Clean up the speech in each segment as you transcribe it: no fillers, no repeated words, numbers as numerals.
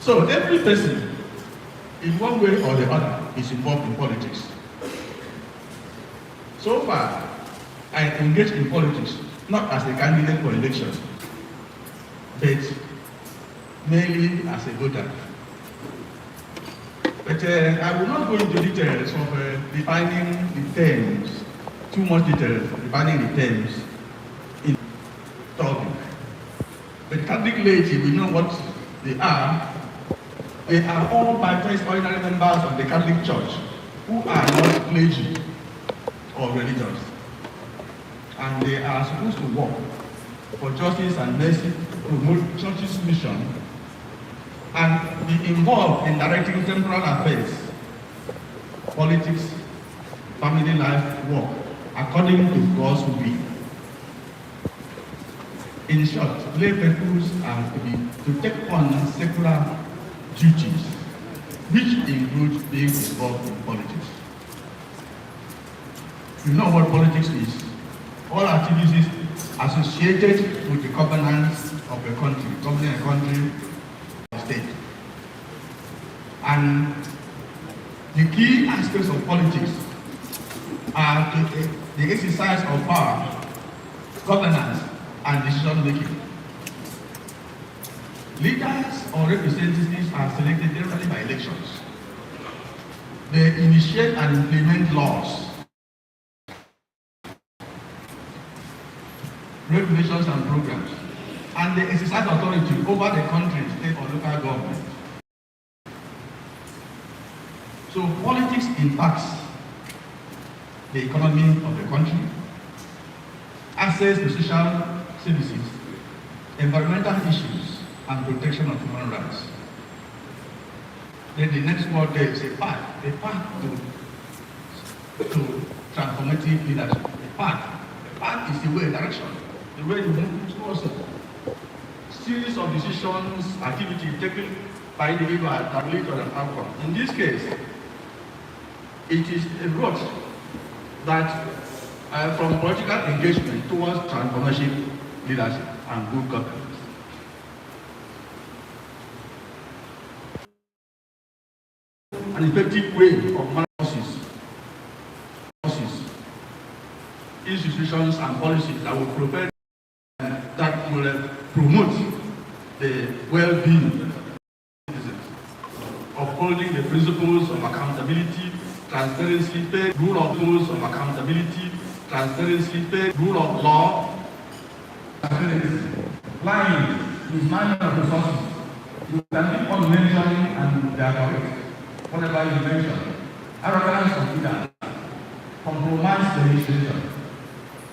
So every person, in one way or the other, is involved in politics. So far, I engage in politics, not as a candidate for election, but mainly as a voter. But I will not go into details of defining the terms, too much detail defining the terms in topic. But Catholic laity, we know what they are. They are all baptized ordinary members of the Catholic Church who are not clergy or religious. And they are supposed to work for justice and mercy, promote church's mission, and be involved in directing temporal affairs, politics, family life, work, according to God's will. In short, lay pupils are to take on secular duties, which include being involved in politics. You know what politics is. All activities associated with the governance of a country, governing a country or state. And the key aspects of politics are the exercise of power, governance, and decision making. Leaders or representatives are selected generally by elections. They initiate and implement laws, regulations and programs, and they exercise authority over the country, state or local government. So politics impacts the economy of the country, access to social services, environmental issues, and protection of human rights. Then the next word there is a path to transformative leadership. A path is the way, direction, the way you move towards it. Series of decisions, activities taken by individuals that lead to an outcome. In this case, it is a road that from political engagement towards transformative leadership and good governance. An effective way of managing institutions and policies that will propel, that will promote the well-being of citizens, upholding the principles of accountability, transparency, fair rule of rules of accountability, transparency, fair rule of law, transparency, lying, mismanagement of resources. You can keep on mentioning and they are correct. Whatever you mention, arrogance of leaders, compromise the legislation,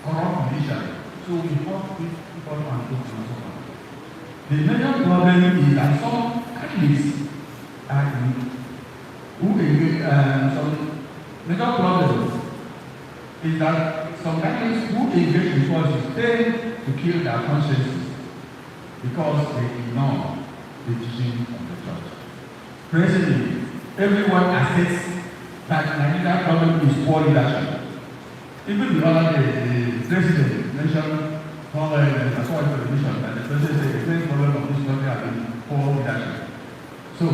corrupt judiciary. So we fought with people and books and so on. The major problem is that some candidates are some major problem is that some candidates who engage in politics tend to kill their consciences because they ignore the teaching of the church. Presently, everyone accepts that Nigerian government is poor leadership. Even the other day, the president mentioned on the television that the president said the main problem of this country has been poor leadership. So,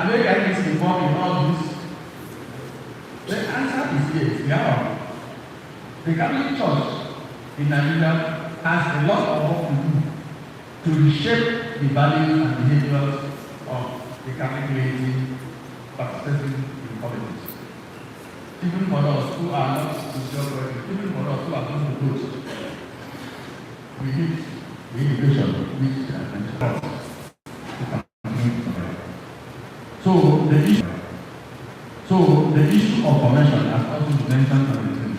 where guidance is involved in all this, the answer is yes, they are. The Catholic Church in Nigeria has a lot of work to do to reshape the values and behaviors of the Catholic laity participating in politics. Even for us who are not social, even for us who are not opposed, we need the education which I mentioned. So the issue of convention has also been mentioned.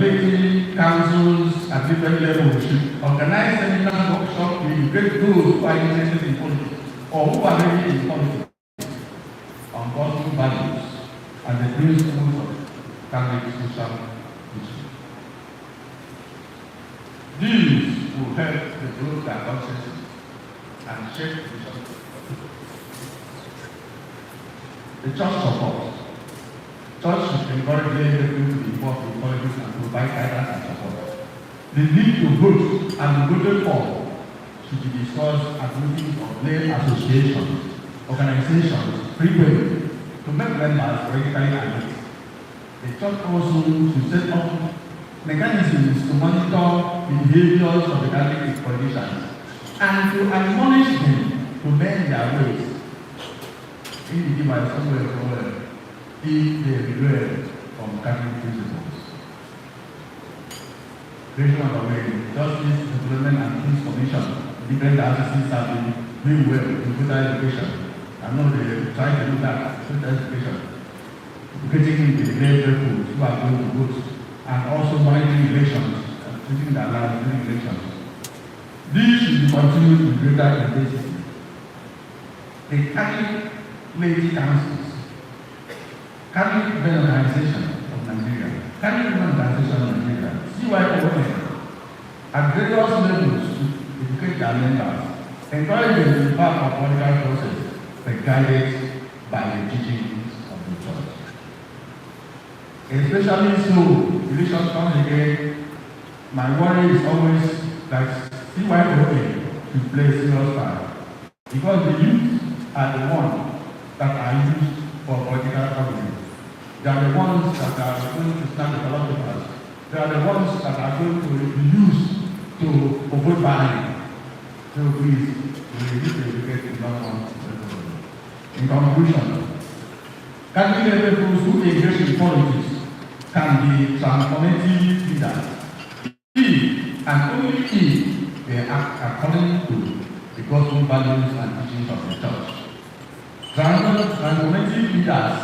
Laity councils at different levels should organize seminars, workshops to engage those who are interested in politics or who are already in politics on gospel values and the principles of Catholic social issues. These will help develop their consciences and shape the church. The church supports Church should encourage lay people to be involved in politics and provide guidance and support. The need to vote and the voted for should be discussed at meetings of lay associations, organizations, frequently, to make members politically alert. The church also should set up mechanisms to monitor the behaviors of the Catholic politicians and to admonish them to mend their ways. Individuals somewhere if they derail from Catholic principles. Creation of awareness, justice, development, and peace commission, different agencies have been doing well in good education. I know they try to do that, good education. Getting the lay people who are going to vote, and also monitoring elections, treating their lives during elections. These should be continued with greater intensity. The Catholic laity councils, Catholic women organization of Nigeria, Catholic women organization of Nigeria, CYO at various levels to educate their members, encourage them to be part of political process, but guided by the teachings of the church. Especially so, elections comes again, my worry is always that CYO should play serious part, because the youth are the ones that are used for political government. They are the ones that are going to stand developers. They are the ones that are going to be used to vote buying. So please, we need to educate the young ones. In conclusion, Catholic people who engage in politics can be transformative leaders if and only if they act according to the gospel values and teachings of the church. Transformative leaders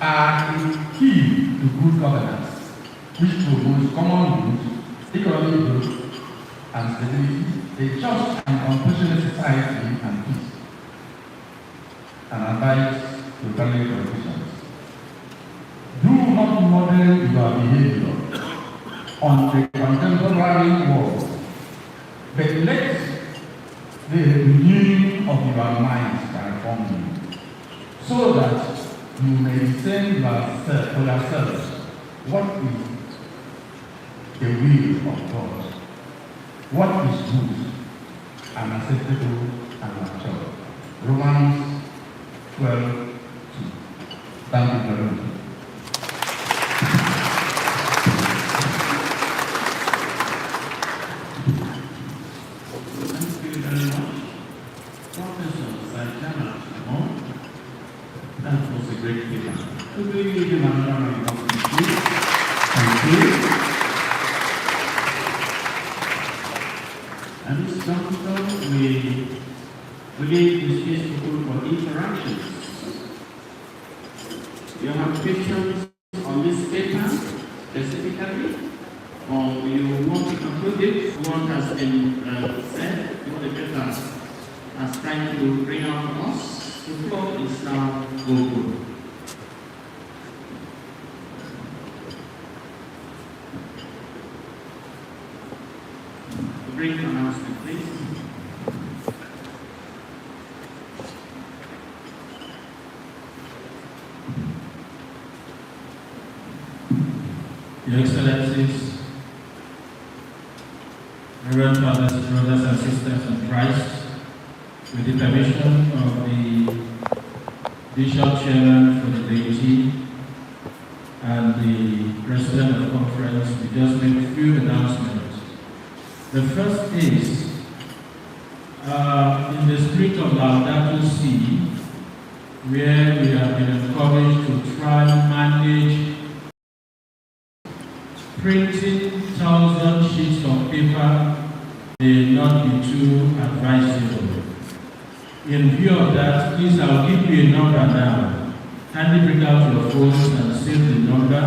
are a key to good governance, which promotes common good, economic growth, and stability, a just and compassionate society, and peace. And advice to Catholic politicians: do not model your behavior on the contemporary world, but let the renewing of your minds transform you, so that you may discern yourself for yourselves what is the will of God, what is good and acceptable and mature. Romans 12:2. Thank you very much. And this juncture, we leave the space open for interactions. You have questions on this paper specifically, or you want to conclude it? What has been said, what the paper has tried to bring out to us? The floor is now open. Brief announcement, please. Your Excellencies, Reverend Fathers, brothers and sisters in Christ, with the permission of the Bishop Chairman for the laity and the President of the Conference, we just make a few announcements. The first is, in the spirit of Laudato Si, where we have been encouraged to try and manage printing 1,000 sheets of paper may not be too advisable. In view of that, please, I'll give you a number now. Kindly bring out your phones and save the number,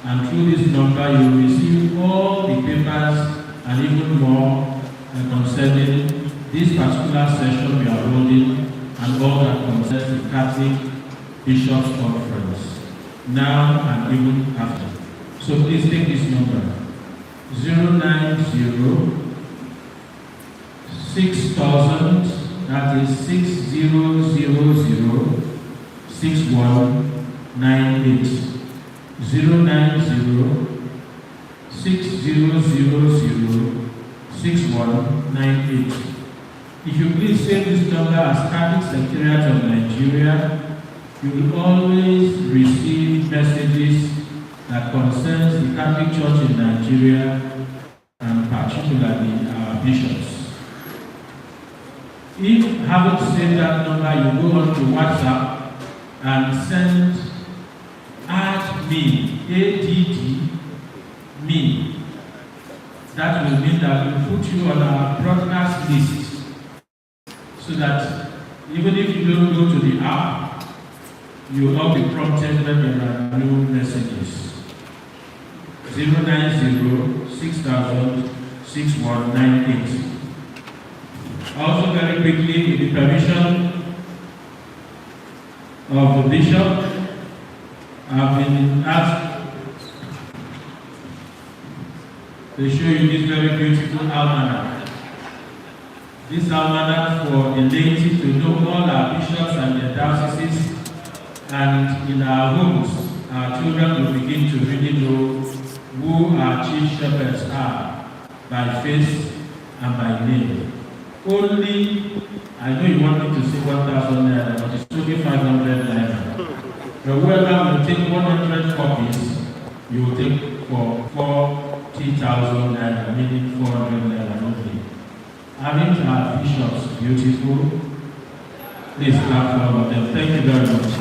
and through this number you will receive all the papers and even more concerning this particular session we are holding and all that concerns the Catholic Bishops' Conference, now and even after. So please take this number, 090 6000, that is 6000 61 98 090-6000-6198. If you please save this number as Catholic Secretariat of Nigeria, you will always receive messages that concerns the Catholic Church in Nigeria and particularly our bishops. If having saved that number, you go on to WhatsApp and send add me, ADD me. That will mean that we put you on our broadcast list so that even if you don't go to the app, you will not be prompted when there are new messages. 090-6000-6198. Also very quickly, with the permission of the bishop, I've been asked to show you this very beautiful almanac. This almanac for the laity to know all our bishops and their dioceses, and in our homes, our children will begin to really know who our chief shepherds are by face and by name. Only, I know you want me to say 1,000 naira, but it's only 500 naira. But whoever will take 100 copies, you will take for 40,000 naira, meaning 400 naira only. Having our bishops beautiful, please clap for all of them. Thank you very much.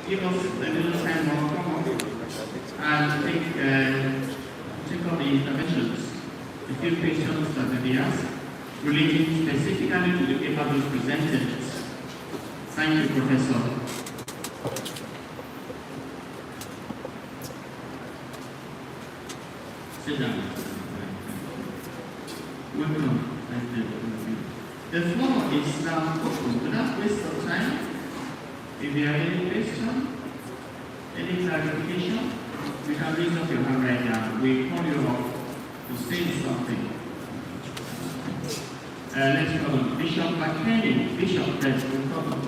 Give us a little time of come on and take on the interventions, the few questions that may be asked, relating specifically to the paper we presented. Thank you, Professor. Sit down. Welcome. Thank you. The floor is now open. Without waste of time, if there are any question, any clarification, you can raise up your hand right now. We call you up to say something. Let's call on Bishop McKinney. Bishop, let's call on.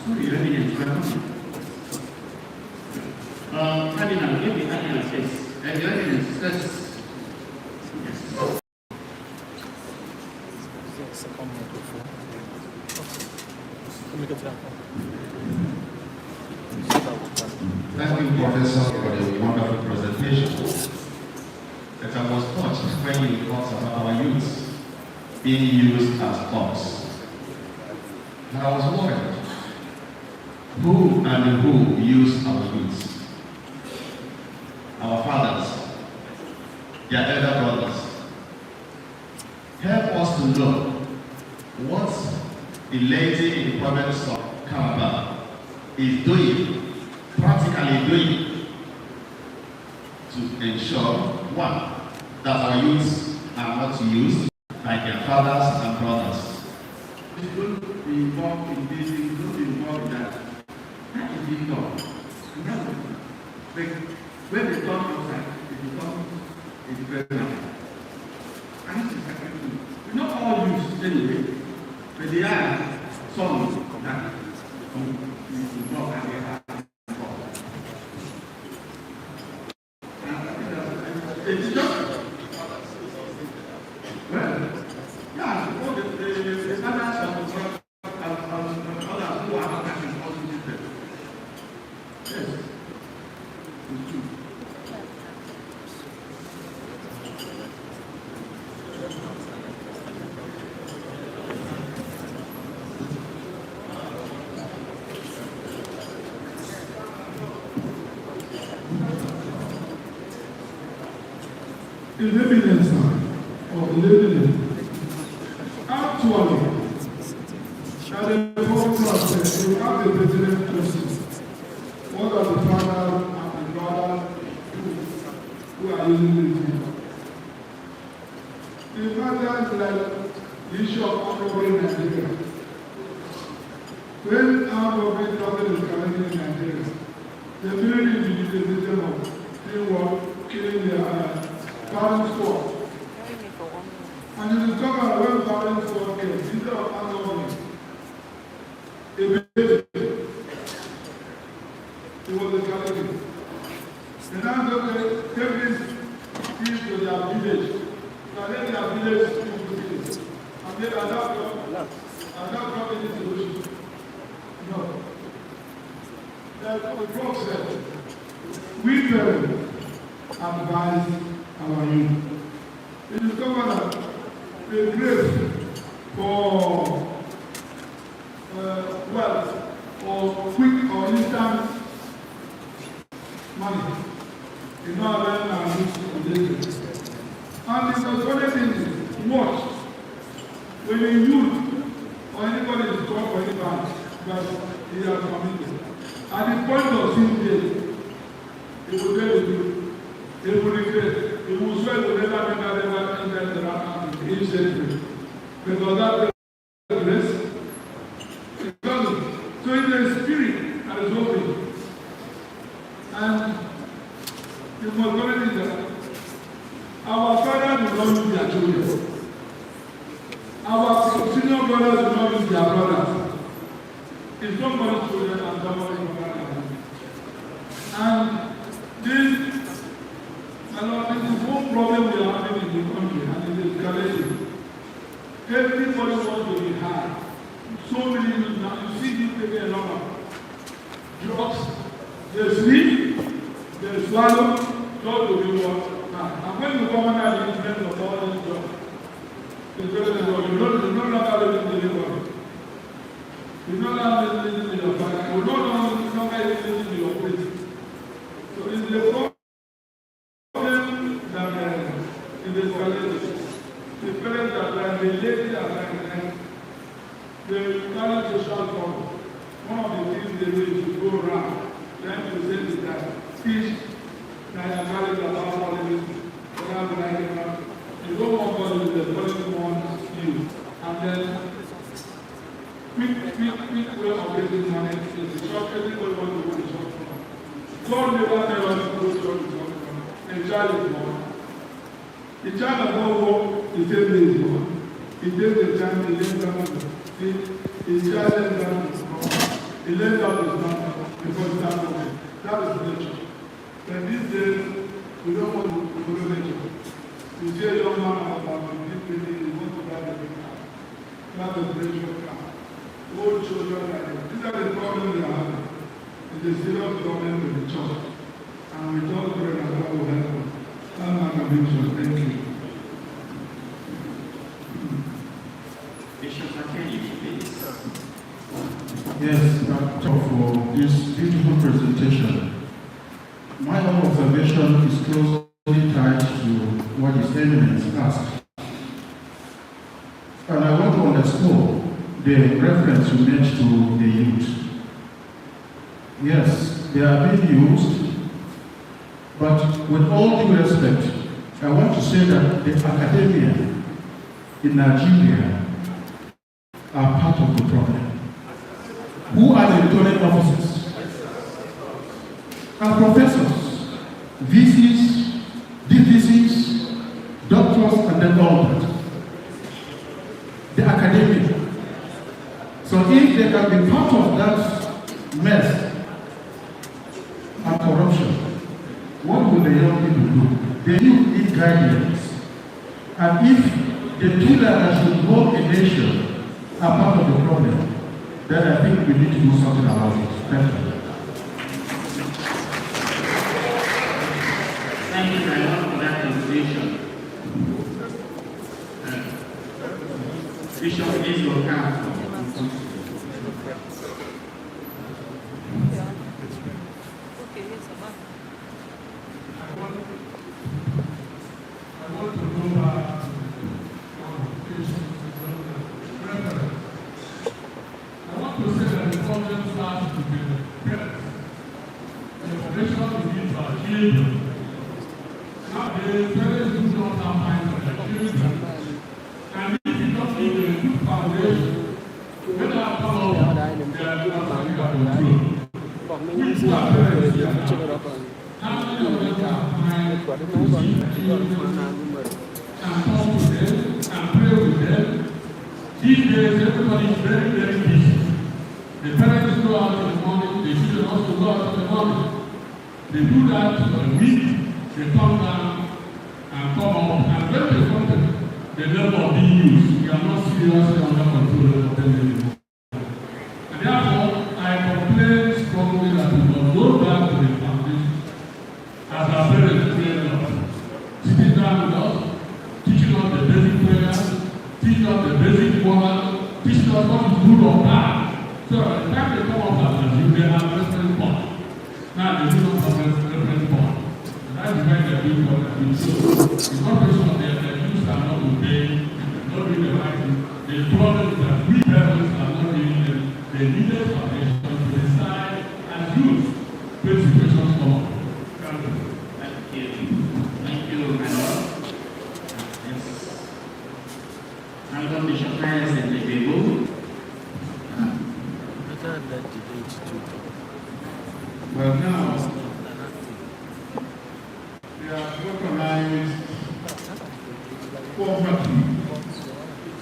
Sorry, Eminence, welcome. Cardinal, give me Cardinal, yes. Your Eminence, yes. Thank you, Professor, for the wonderful presentation. That I was touched when you talked about our youth being used as thugs. And I was worried. Who and who use our youth? Our fathers, their elder brothers. Help us to know what the lady in the province of Calabar is doing, practically doing, to ensure, one, that our youths are not used by their fathers and brothers. It's going to be involved in this, it's going to be involved in that. That is being done. When they come outside, it becomes a different matter. And this is second thing. We're not all used anyway, but they are some that involved and they are involved. It's just, well, yeah, all the fathers of the world and others who are not as important as them. Yes, it's true. The evidence of the living actually, at the point process, you have the pertinent questions. What are the father and the brother who are using the like the issue of armed robbery in Nigeria. When armed robbery problem is coming in Nigeria, the military is the system of they were killing their parents squad. And you discover when parents squad came, instead of armed robbery, it was a calamity. And now they take this peace to their village. And then their village to the village. And then adapt any solution. No. The prof said, we parents advise our youth. We discover that the grace for wealth or quick or instant money is not allowing our youth to live. And the funny thing is, watch, when a youth or anybody is called for any bank, but he has committed, at the point of sin day, he will tell you, he will regret, he will swear to never enter the account in each century. Because that is grace. So in the spirit that is open. And the majority that our fathers do not use their children. Our senior brothers do not use their brothers. It's somebody's children and somebody's brother. And this is the whole problem we are having in the country, and it is escalating. Everybody wants to be high. So many people now, you see people taking a lot of drugs. They sleep, they swallow, God will be what. And when you come under the influence of all these drugs, you no longer live in the neighborhood. You no longer live in your family. You no longer live in your place. So it's the problem that it is escalating. The parents are related and the current social form. One of the things they do is to go around trying to say to that teach that a marriage about politics, you don't want to do the political one you. And then quick way of getting money is the short, everybody wants to go to short form. God never tell us to go to short form. And child is born. The child of God is 10 days born. He takes the time, he lays down his child lays down his mom. He lays down his mom before he starts working. That is nature. And these days, we don't want to follow nature. You see a young man about 15 minutes, he wants to drive a big car. Drive a brake car. Old children like that. These are the problems we are having. It's a serious problem with the church. And we just pray that God will help us. That's my conviction. Thank you. Bishop Makeni, please. Yes, Doctor, for this beautiful presentation. My own observation is closely tied to what His Eminence asked. And I want to underscore the reference you made to the youth. Yes, they are being used, but with all due respect, I want to say that the academia in Nigeria are part of the problem. Who are the returning officers? Are professors, VCs, DVCs, doctors, and then all that. The academia. So if they can be part of that mess and corruption, what will the young people do? They need guidance. And if the two that should rule a nation are part of the problem, then I think we need to do something about it. Thank you. Thank you very much for that conversation. Bishop Israel Council. I want to go back I want to say that the problem starts with the parents. The information we give our children. Now the parents do not have time for their children. And and talk to them and pray with them. These days, everybody is very, very busy. The parents go out in the morning, the children also go out in the morning. They do that for a week, they come down and come up, and when they come to the level of being used, we are not seriously under control of them anymore. And therefore, I complain strongly that we must go back to the foundation as our parents trained us, sitting down with us, teaching us the basic prayers, teaching us the basic moral, teaching us what is good or bad. So at the time they come up as you, they have reference point. Now they do not have reference point. That's why they're doing what they're doing. So the corporation of their youth are not obeying, not doing the right thing. The problem is that we parents are not giving them the needed foundation to decide as youth when situations come up. Thank you. Thank you, my Lord. Yes. I'm going to Bishop Myers and the table. Well, now, we have recognized poverty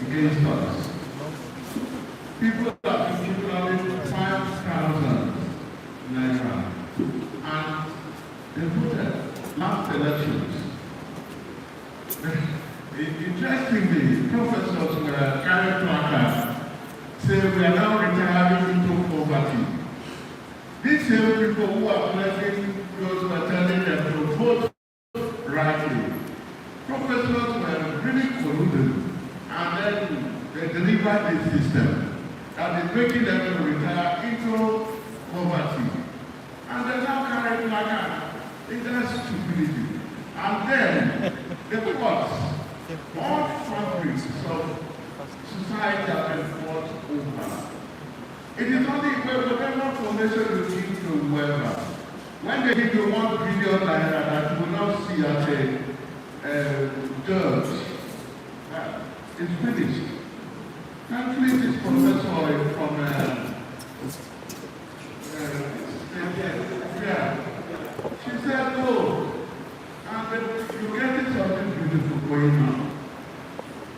against us. People have been given only 5,000 naira, and they voted last elections. Interestingly, professors were carrying placards saying we are now retiring into poverty. These same people who are pledging those who are telling them to vote rightly. Professors were really colluded, and then they delivered this system that is making them to retire into poverty. And they now carry placards. It's just stupidity. And then the courts, all fabrics of society have been fought over. It is only whatever formation you give to whoever. When they give you 1 billion naira that you will not see as a judge, it's finished. Thankfully, this professor from she said, no, and you get it something beautiful going on.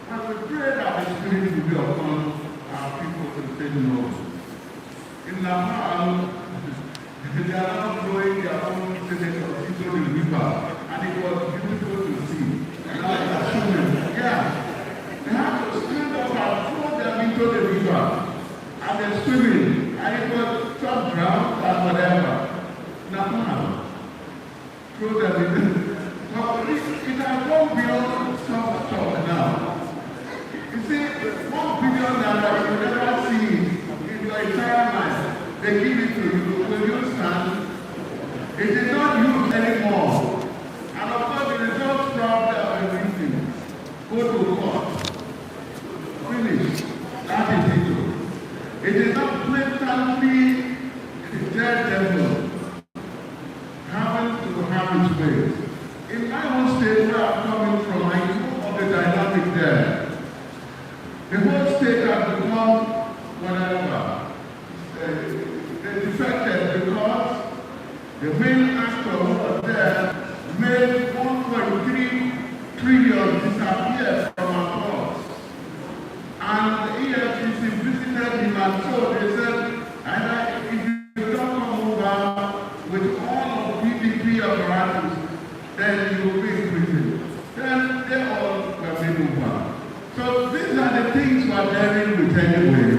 And we pray that the Spirit will be upon our people to say no. In Nepal, they are now blowing their own senator into the river, and it was beautiful to see. Now they are swimming. Yeah. They have to stand up and throw them into the river, and they're swimming, and it was some drowned and whatever. Nepal. Throw them into. So it has gone beyond some talk now. You see, 1 billion naira you never see in your entire life. They give it to you. Will you stand? It is not used anymore. And of course, the results from everything. Go to court. Finish. That is it. It is not blatantly dead devil having to have its way. In my own state where I'm coming from, I know of the dynamic there. The whole state has become whatever. They defected because the main actor who was there made 1.3 trillion disappear from our courts. And the EFCC visited him, and so they said, if you don't come over with all of PPP apparatus, then you will be in prison. Then they all were made over. So these are the things we are dealing with anyway,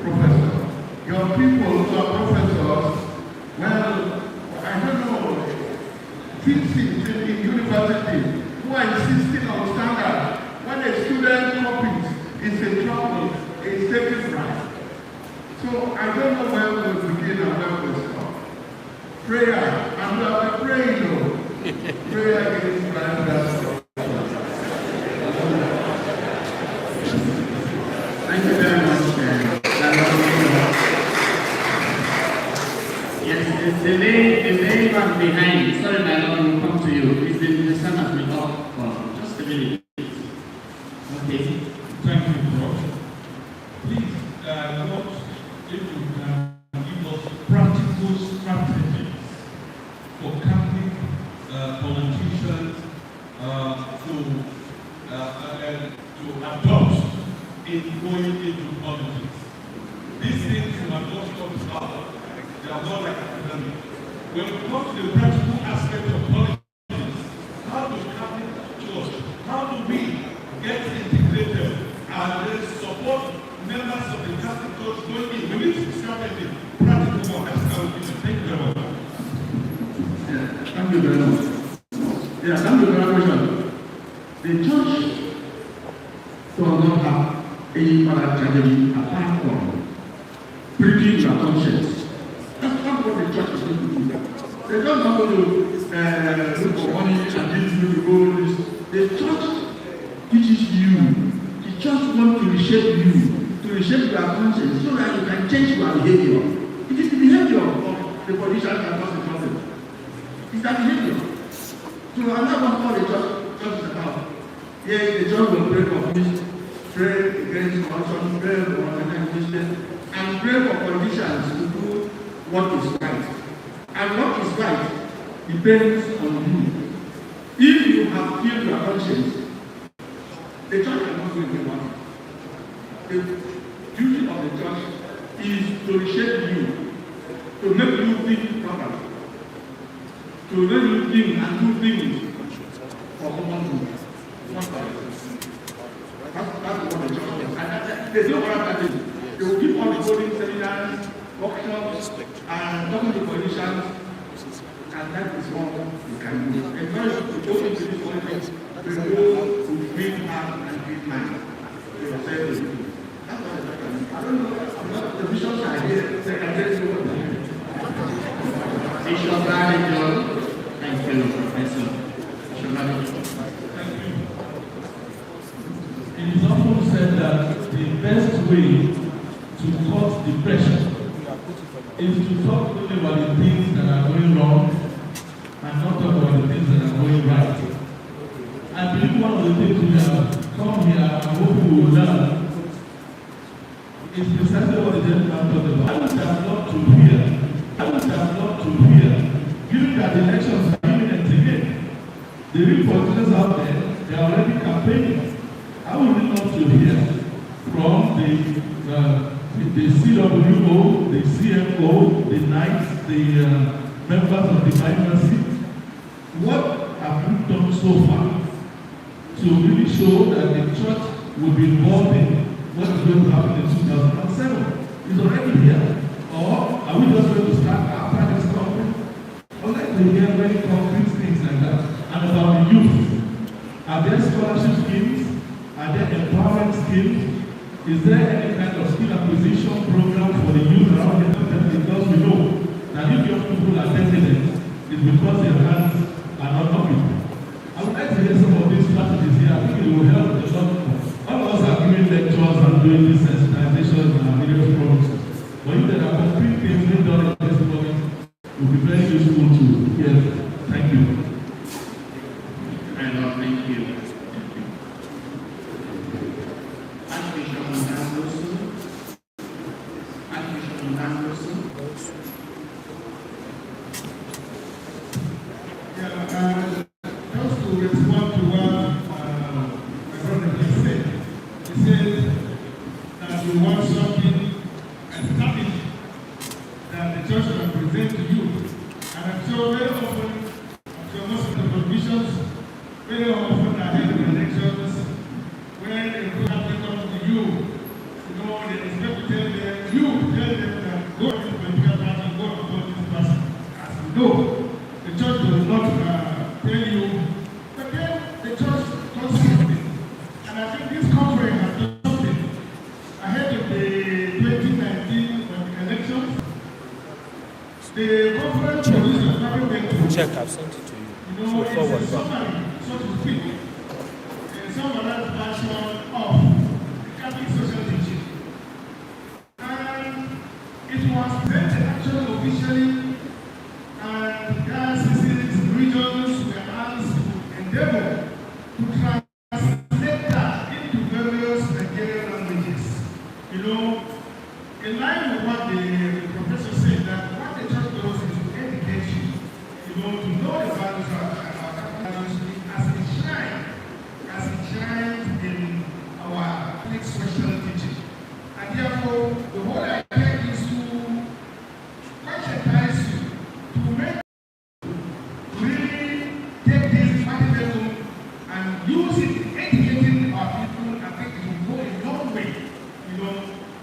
Professor. Your people who are professors, well, I don't know, teaching in university who are insisting on standards. When a student copies, it's a trouble, it's taken right. So I don't know where we'll begin and where we'll stop. Prayer, and we are praying, though. Prayer against blindness. Thank you very much. Yes, the main one behind. Sorry, my Lord, will come to you. It's the son has been off for just a minute. Okay. Thank you, Prof. Please, Lord, if you can give us practical strategies for Catholic politicians adopt in going into politics. These things you are not talking about. They are not like academic. When we come to the practical aspect of politics, how do Catholic Church, how do we get integrated and then support members of the Catholic Church going in? We need to start at the practical one. That's how we do it. Thank you very much. Thank you very much. Yeah, thank you very much. The church does not have any other tragedy apart from preaching your conscience. That's not what the church is going to do. They don't have to look for money and give you the goals. The church teaches you. The church wants to reshape you, to reshape your conscience so that you can change your behavior. It is the behavior of the politicians that cause the problem. It's that behavior. So I'm not going to call the church is about. Yes, the church will pray for peace, pray against corruption, pray for organization, and pray for politicians to do what is right. And what is right depends on you. If you have killed your conscience, the church cannot do anything about it. The duty of the church is to reshape you, to make you think properly, to make you think and do things for common good. That's what the church is. And there's no other thing. They will keep on holding seminars, workshops, and talking to politicians, and that is all you can do. Encourage you to go into this politics to go with clean heart and clean mind. That's what the church can do. I don't know, the bishops are here, they can tell you what they do. Bishop Radical, thank you, Professor. Bishop Radical. Thank you. It is often said that the best way to cut depression is to talk only about the things that are going wrong and not talk about the things that are going right. I believe one of the things we have come here and hope we will learn is precisely what the gentleman talked about. I would have loved to hear, given that the elections are imminent again, the real politicians out there, they are already campaigning. I would really love to hear from the CWO, the CMO, the Knights, the members of the minority. What have we done so far to really show that the church will be involved in what is going to happen in 2007? It's already here. Or are we just going to start after this conference? I'd like to hear very concrete things like that. And about the youth. Are there scholarship schemes? Are there empowerment schemes? Is there any kind of skill acquisition program for the youth around the country? Because we know that if young people are hesitant, it's because their hands are not occupied. I would like to hear some of these strategies here. I think it will help a lot. All of us are giving lectures and doing this sensitization and various programs. But if there are concrete things being done in this moment, it will be very useful to hear. Thank you. Thank you. Archbishop Anderson. Just to respond to what my brother just said. He said that we want something established that the church can present to you. And I'm sure very often, most of the politicians very often ahead of elections, when a Catholic comes to you, they expect to tell them that go to the political party, go to this person. As you know, the church does not tell you, but then the church does something. And I think this conference has done something ahead of the 2019 elections. The conference produced a very well. Check, I've sent it to you. It's a summary, so to speak, a summarized version of the Catholic social teaching. And it was presented actually officially, and dioceses, regions were asked to endeavor to translate that into various Nigerian languages. In line with what the professor said, that what the church does is to educate you, to know the values of our values as it shines in our practice special teaching. And therefore, the whole idea is to conscientize you to make really take this money level and use it in educating our people. I think it will go a long way. You know,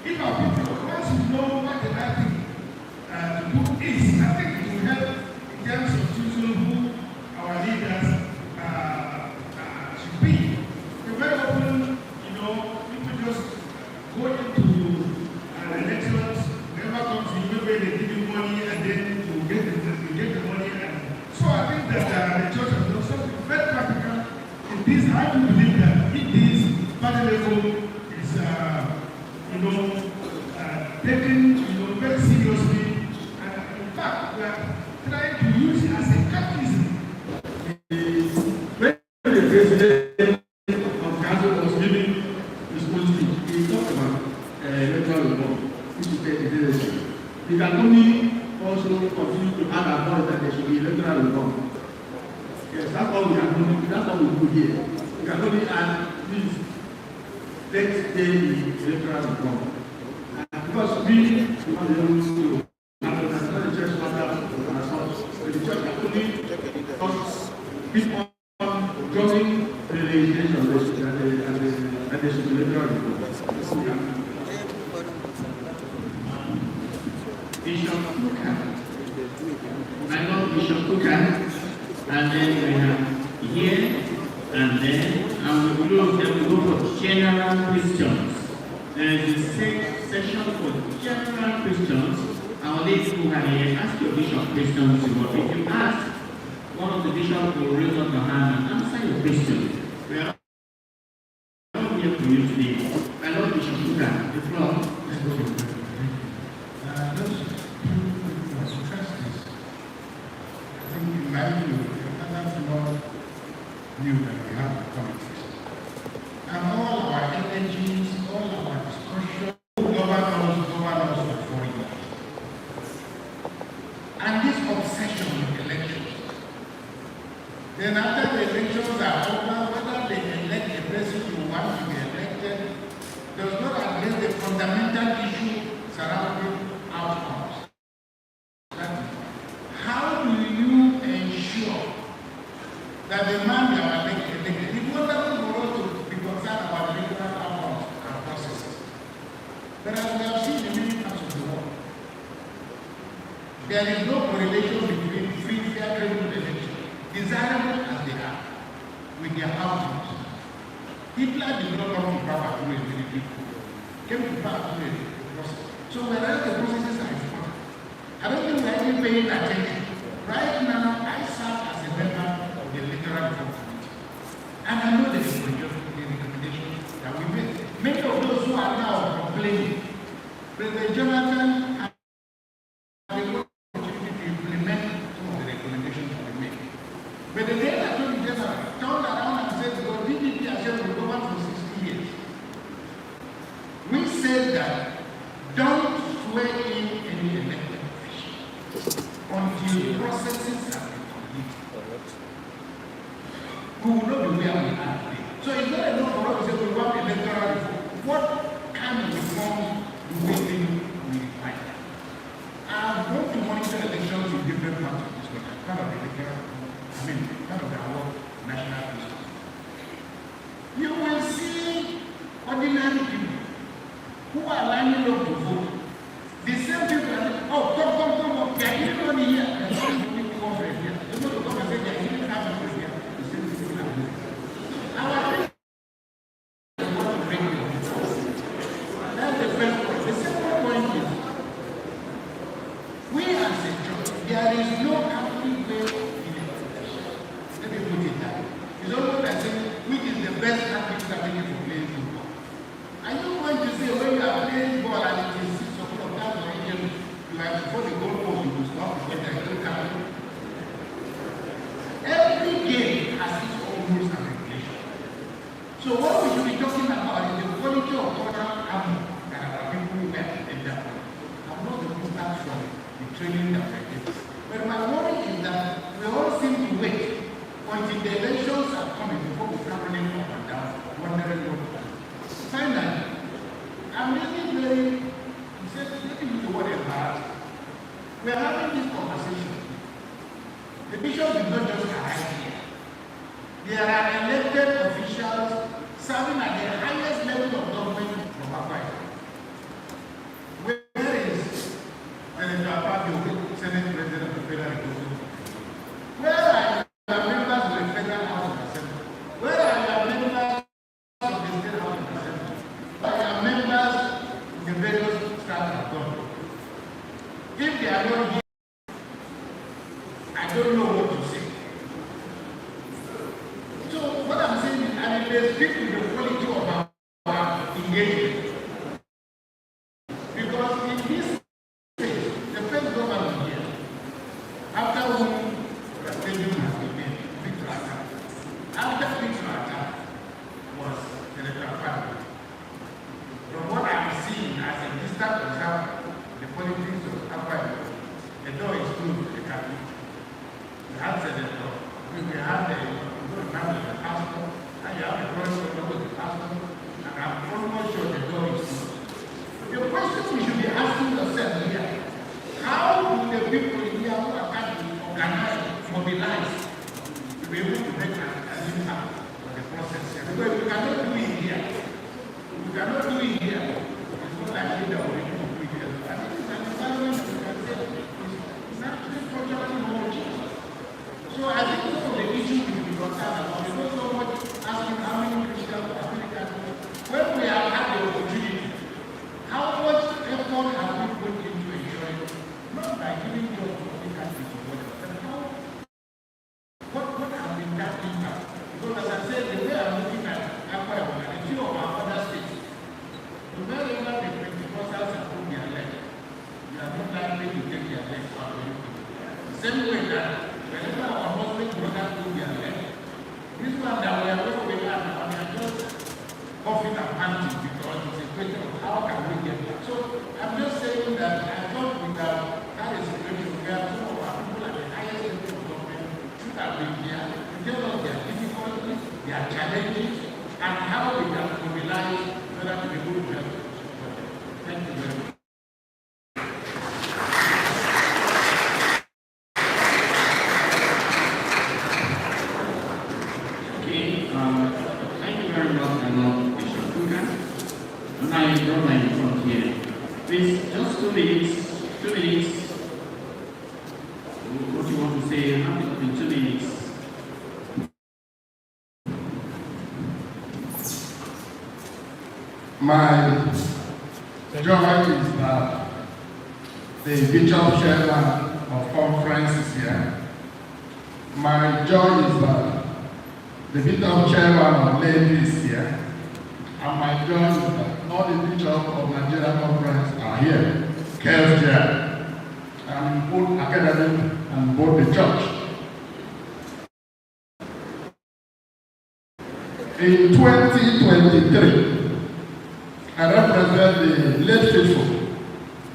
if our people, once you know what the right thing to do is, I think it will help in terms of choosing who our leaders should be. We're very often, you know, people just go into elections, whoever comes to you, maybe they give you money and then you get the money. And so I think that the church has done something very practical in this. I do believe that if this party level is, you know, taken, you know, very seriously, and in fact, we are trying to use it as a catalyst. When the president of council was giving his own speech, he talked about electoral reform, which is the leadership. We can only also continue to add our voice that there should be electoral reform. Yes, that's all we can do. That's all we do here. We can only add, please, let's stay the electoral reform. Because we want to have the church matter ourselves. The church can only keep on joining the legislation and the electoral reform. Bishop Kuka. I know Bishop Kuka, and then we have here, and then, and we close, then we go for general questions. There is a session for general questions. Our ladies who are here, ask your bishop questions. If you ask, one of the bishops will raise up your hand and answer your question. We are all here for you today. I love Bishop Kuka. The floor. Knew that we have the politics. And all our energies, all our discussion, governors for 4 years. And this obsession with elections. Then after the elections are over, whether they elect the president who wants to be elected, does not address the fundamental issue surrounding outcomes. How do you ensure that the man you are elected, it's wonderful for us to be concerned about electoral outcomes and processes. But as we have seen in many parts of the world, there is no correlation between free, fair, credible elections, desirable as they are, with their outcomes. Hitler did not come to power through a military coup. Came to power through a process. So whereas the processes are important, I don't think we are even paying attention. Right now, I serve as a member of the electoral reform committee. And I know the recommendations that we made. Many of those who are now complaining, President Jonathan had the opportunity to implement some of the recommendations that we made. But the day that Attorney General turned around and said, "Well, DPP has just been governed for 60 years." We said that don't swear in any elected official until the processes have been completed. We will not be where we are today. So it's not enough for us to say we want electoral reform. What kind of reform do we think we require? I'm going to monitor elections in different parts of this country. Part of the electoral, part of our national business. You will see ordinary people who are lining up to vote. The same people are like, oh, come, they are giving money here. They are going to come here. They're going to come and say they are giving half of here. The same people are moving. Our people want to bring you. That's the first point. The second point is, we as a church, there is no Catholic way in it. Let me put it that. It's almost like saying, which is the best Catholic strategy for playing football? Are you going to say when you are playing ball and it is 6 o'clock, that's or you have before the goal post, you will stop because there is no Catholic? Every game has its own rules and regulations. So what we should be talking about is the quality of cultural armor that our people wear in their body. I'm not the impact from the training that we get. But my worry is that we all seem to wait until the elections are coming before we start running up and down, wondering what to do. Finally, are having this conversation. The bishop did not just arrive here. There are elected officials serving at the highest level of government from Akwa Ibom. Where is Senator Akpabio, Senate President of the Federal Republic? Where are the members of the Federal House of Assembly? Where are the members of the State House of Assembly? Where are the members of the various staff of government? If they are not here, I don't know what to say. So what I'm saying is, I mean, they speak to the quality of our engagement. Because in this case, the first government here, after whom the stadium has been made, Victor Attack, after Victor Attack was Senator Akpabio. From what I'm seeing as a distant observer, the politics of Akpabio, the door is closed to the cabinet. You have Senator, we have the pastor, and you have the correspondent with the pastor, and I'm almost sure the door is closed. The question we should be asking ourselves here, how do the people here who are currently organized, mobilized, to be able to make an impact on the process here? Because we cannot do it here. We cannot do it here. It's not likely that we're able to do it here. I think it's an environment that we can say is actually culturally homogeneous. So I think some of the issues we should be concerned about is not so much asking how many Christians or Africans, when we have had the opportunity, how much effort have we put into ensuring, not by giving the opportunity to whatever, but how, what has been that impact? Because as I said, the way I'm looking at Akwa Ibom and a few of our other states, whenever the Pentecostals have put their leg, you are not likely to take their legs out of you. The same way that whenever our Muslim brothers put their leg, this one that we are going to have, I mean, just coughing and panting because it's a question of how can we get that. So I'm just saying that I thought we have had a situation where some of our people at the highest level of government should have been here to tell us their difficulties, their challenges, and how we can mobilize so that we will be able to support them. Thank you very much. Thank you very much, Bishop Kugan. And I draw my front here. Please, just 2 minutes. 2 minutes. What you want to say? Have it in 2 minutes. My joy is that the Bishop Chairman of Conference is here. My joy is that the Bishop Chairman of Ladies is here. And my joy is that all the bishops of Nigeria Conference are here, Kel's here, and both academic and both the church. In 2023, I represent the late faithful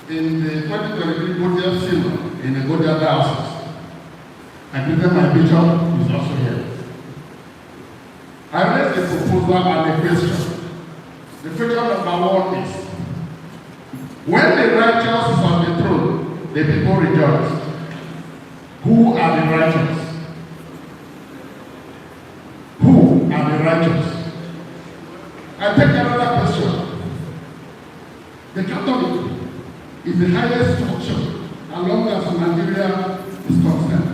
in the 2023 Godia Silver in the Godia Diocese. I believe my bishop is also here. I raised a proposal and a question. The question number 1 is, when the righteous is on the throne, the people rejoice. Who are the righteous? Who are the righteous? I take another question. The Catholic is the highest structure as long as Nigeria is concerned,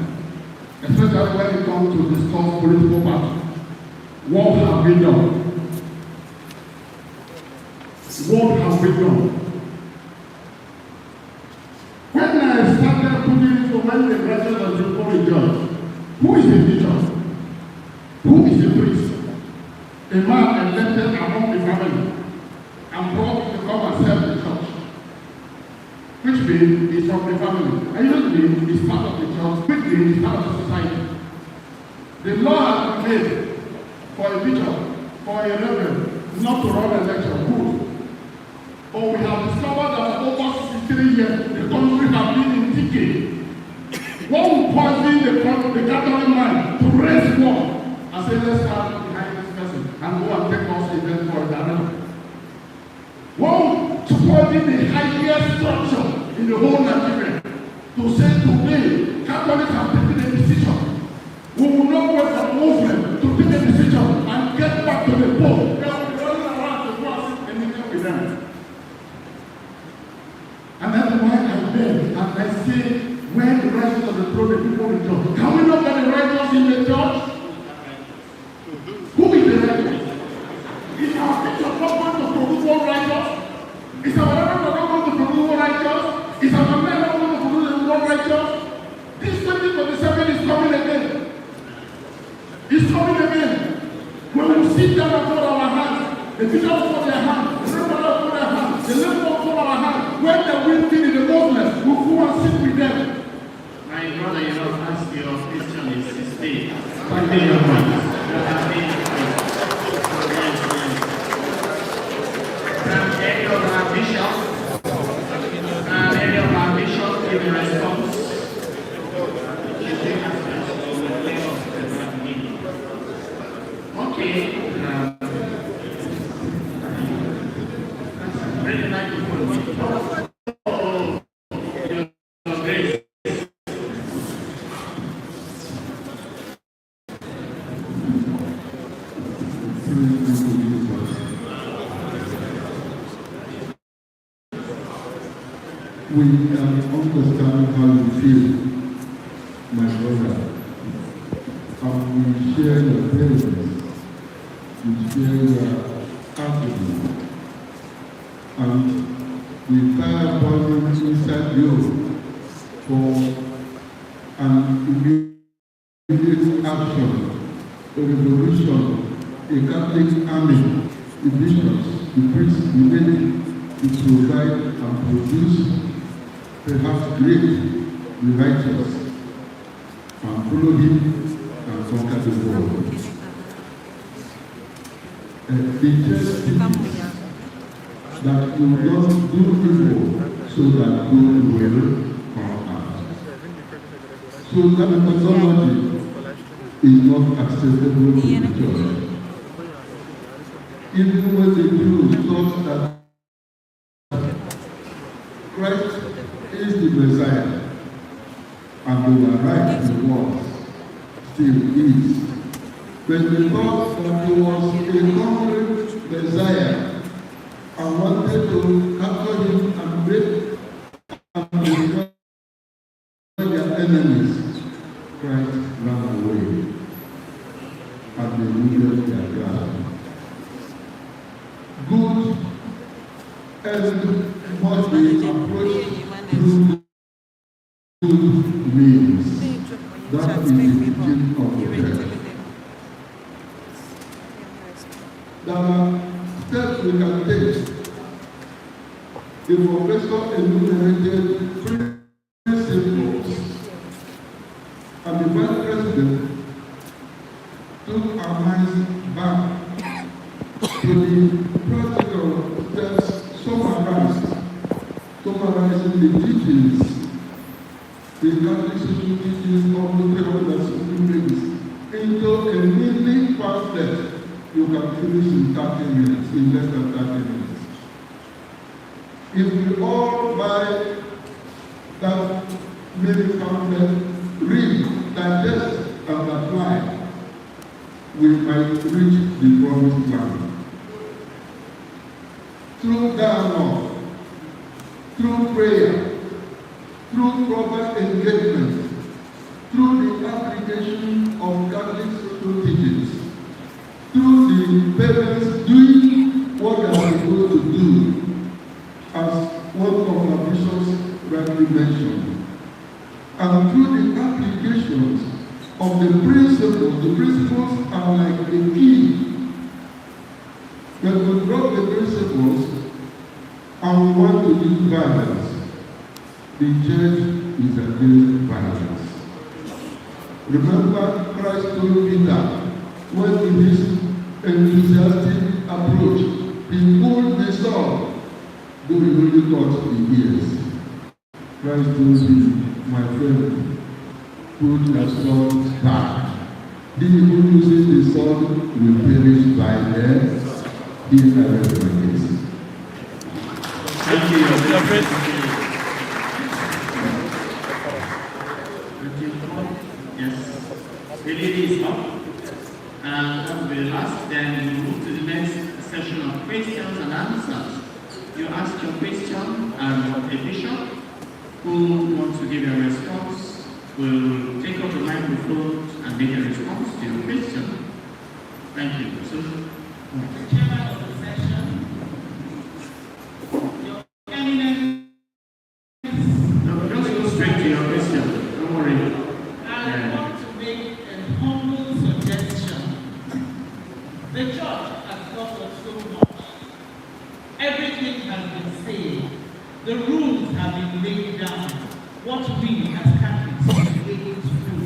especially when it comes to discuss political parties. What have we done? What have we done? When I started putting for when the righteous of the people rejoice, who is the bishop? Who is the priest? A man elected among the family and brought to come and serve the church, which means is from the family. And usually is part of the church, which means is part of the society. The law has been made for a bishop, for a reverend, not to run election. Good. But we have discovered that for over 63 years, the country has been in decay. What will poison the Catholic mind to raise war and say, let's start behind this person and go and take us event for the another? What will poison the highest structure in the whole Nigeria to say today, Catholics have taken a decision. We will not wait for Muslims to take a decision and get back to the Pope. They will be running around to go and sit anything with them. And that's why I beg and I say, when the righteous of the throne, the people rejoice. Can we not get the righteous in the church? Who is the righteous? Is our bishop not going to produce one righteous? Is our reverend not going to produce one righteous? Is our man not going to produce one righteous? This 2027 is coming again. It's coming again. When we sit down and fold our hands, the bishop will fold their hands, the reverend will fold their hands, the lay will fold our hands. When the wind in the Muslims, we'll go and sit with them. My brother, you have asked your question is 16. Thank you very much. Any of our bishops, any of our bishops give a response. Okay. Bring the microphone. We understand how you feel, my brother, and we share your pain, we share your agony, and we fire upon inside you for an immediate action, a revolution, a Catholic army, the bishops, the priests, the lady, to provide and produce perhaps great, the righteous, and follow him and conquer the world. The church teaches that you don't do evil so that good will come out. So that methodology is not acceptable to the church. Even when the Jews thought that Christ is the Messiah, and they were right, he was, still is. When they thought that he was a concrete Messiah and wanted to capture him and break and destroy their enemies, Christ ran away and they needed their grasp. Good and must be approached through good means. That is the teaching of the church. There are steps we can take. The professor enumerated principles, and the vice president took our minds back to the practical steps summarizing the teachings, the Catholic social teachings of the 360 days, into a mini pamphlet you can finish in 30 minutes, in less than 30 minutes. If we all buy that mini pamphlet, read, digest, and apply, we might reach the promised land. Through dialogue, through prayer, through proper engagement, through the application of Catholic social teachings, through the parents doing what they are supposed to do, as one of our bishops rightly mentioned, and through the applications of the principles are like a key. When we drop the principles and we want to use violence, the church is against violence. Remember, Christ told Peter, when in his enthusiastic approach, he pulled the sword, though he only got the ears. Christ told him, my friend, put your sword back. He who uses the sword will perish by death. He is my case. Thank you. lady is up. And that will be the last. Then we move to the next session of questions and answers. You ask your question, and a bishop who wants to give a response will take up the microphone and make a response to your question. Thank you. So, Chairman of the session, Your Eminence. no, just go straight to your question. Don't worry. I want to make a humble suggestion. The church has suffered so much. Everything has been said. The rules have been laid down. What we as Catholics are able to do.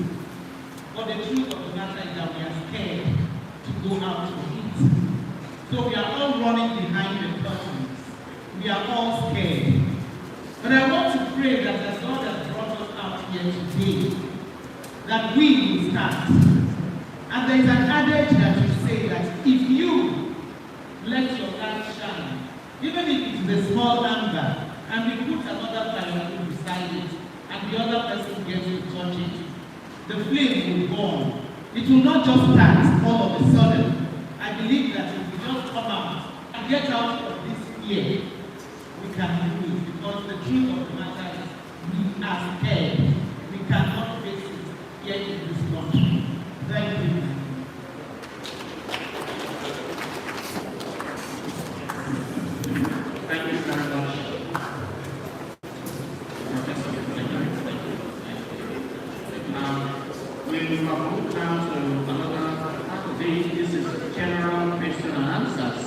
But the truth of the matter is that we are scared to go out to eat. So we are all running behind the curtains. We are all scared. But I want to pray that as God has brought us out here today, that we will start. And there is an adage that you say that if you let your light shine, even if it is a small amber, and we put another firewood beside it, and the other person gets to touch it, the flame will burn. It will not just start all of a sudden. I believe that if we just come out and get out of this fear, we can do it. Because the truth of the matter is, we are scared. We cannot face it here in this country. Thank you. Thank you very much. We have moved now to another part of it. This is general question and answers.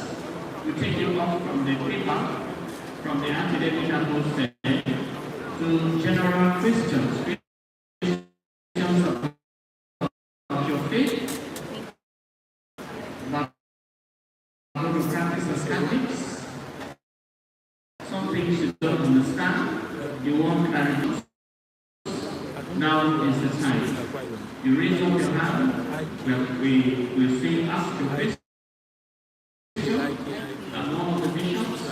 We take you off from the paper, from the academic atmosphere, to general questions. Questions about your faith, about how to practice as Catholics, some things you don't understand, you want clarity. Now is the time. You raise up your hand, we will say, ask your question, and one of the bishops,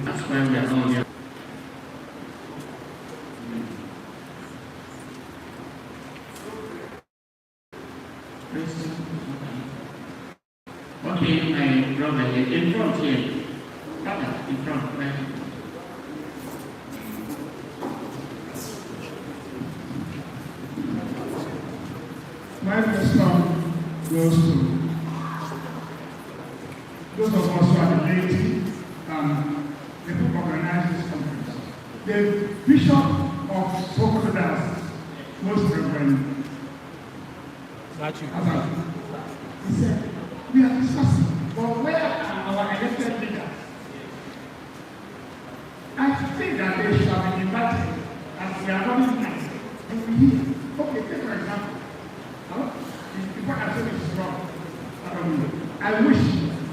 that's why we are all here. Okay, my brother here, in front here. Brother, in front, right? My question goes to those of us who are the laity and the who organize this conference. The Bishop of Sokoto Diocese, Most Reverend Azam, he said, we are discussing, but where are our elected leaders? I think that they should have been invited as we are running nice. They will hear. Okay, take for example. What I said is wrong. I wish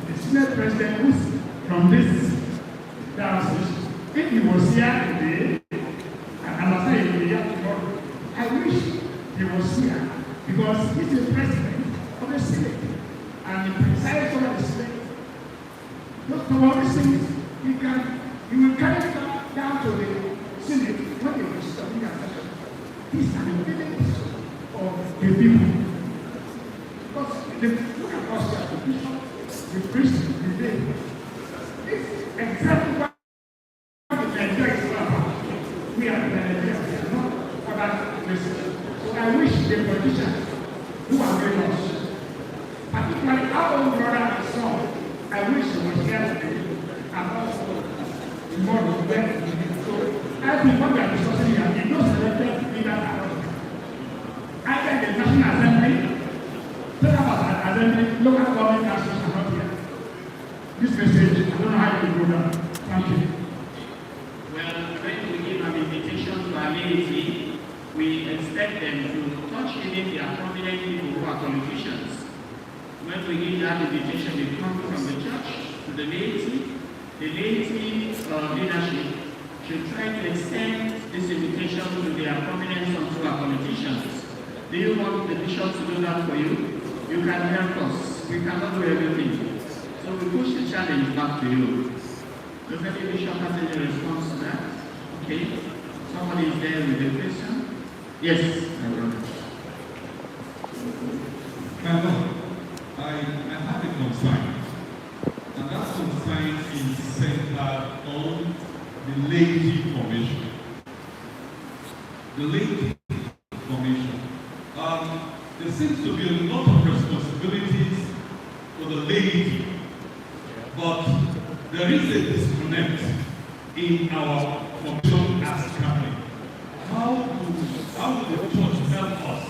the Senate President who's from this diocese, if he was here today, and I'm not saying he will be here tomorrow, I wish he was here because he's the president of the Senate and he presides over the Senate. Some of these things he will carry it down to the Senate when they will submit their session. These are the feelings of the people. Look at us here, the bishop, the priest, the lay. It's exactly what the Nigeria is all about. We are the Nigeria, we are not other places. So I wish the politicians who are very much, particularly our own brother and son, I wish he was here today and also tomorrow when so I think what we are discussing here, if those elected leaders are not here, either the National Assembly, local government councils are not here. This message, I don't know how it will go down. Thank you. Well, when we give an invitation to our laity, we expect them to touch even their prominent people who are politicians. When we give that invitation, they come from the church to the laity. The laity leadership should try to extend this invitation to their prominent and to our politicians. Do you want the bishop to do that for you? You can help us. We cannot do everything. So we push the challenge back to you. Does any bishop have any response to that? Okay. Somebody is there with a question? Yes, my brother. called the Laity Commission. The Laity Commission. There seems to be a lot of responsibilities for the laity, but there is a disconnect in our commission as Catholic. How will the church help us,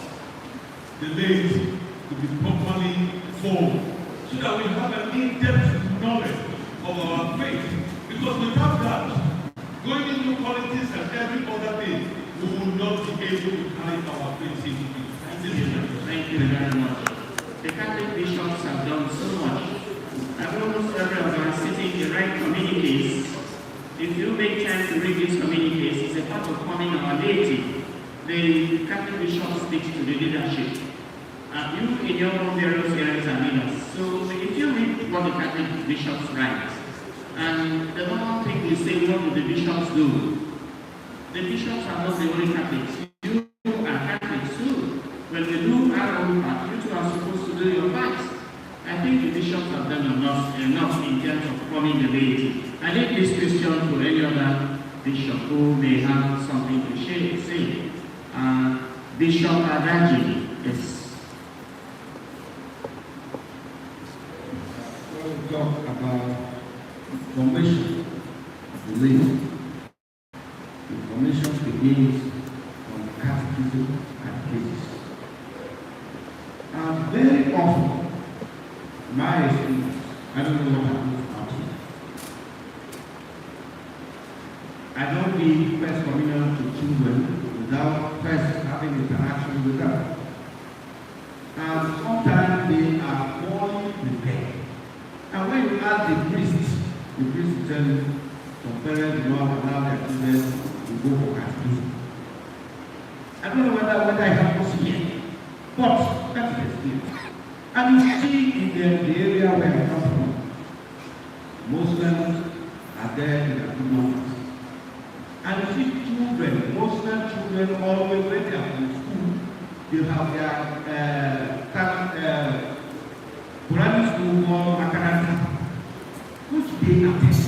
the laity, to be properly formed, so that we have an in-depth knowledge of our faith? Because without that, going into politics and every other thing, we will not be able to carry our faith safely. Thank you very much. The Catholic bishops have done so much. I've almost every of us sitting in the right communities. If you make time to read these communities, it's a part of forming our laity. The Catholic bishops speak to the leadership. You in your own various areas are leaders. So if you read what the Catholic bishops write, and the normal thing we say, what do the bishops do? The bishops are not the only Catholics. You are Catholics too. When we do our own part, you two are supposed to do your part. I think the bishops have done enough in terms of forming the laity. I leave this question to any other bishop who may have something to say. Bishop Adaji, yes. When we talk about formation of the laity, the formation begins from catechism and cases. And very often, my experience, I don't know what happens out here. I don't give first communion to children without first having interaction with them. And sometimes they are poorly prepared. And when you ask the priest will tell you, some parents do not allow their children to go for catechism. I don't know whether it happens here, but that's the experience. And you see in the area where I come from, Muslims are there in a good numbers. And you see children, Muslim children, always when they are in school, they have their Quranic school called Makaranta, which they attend.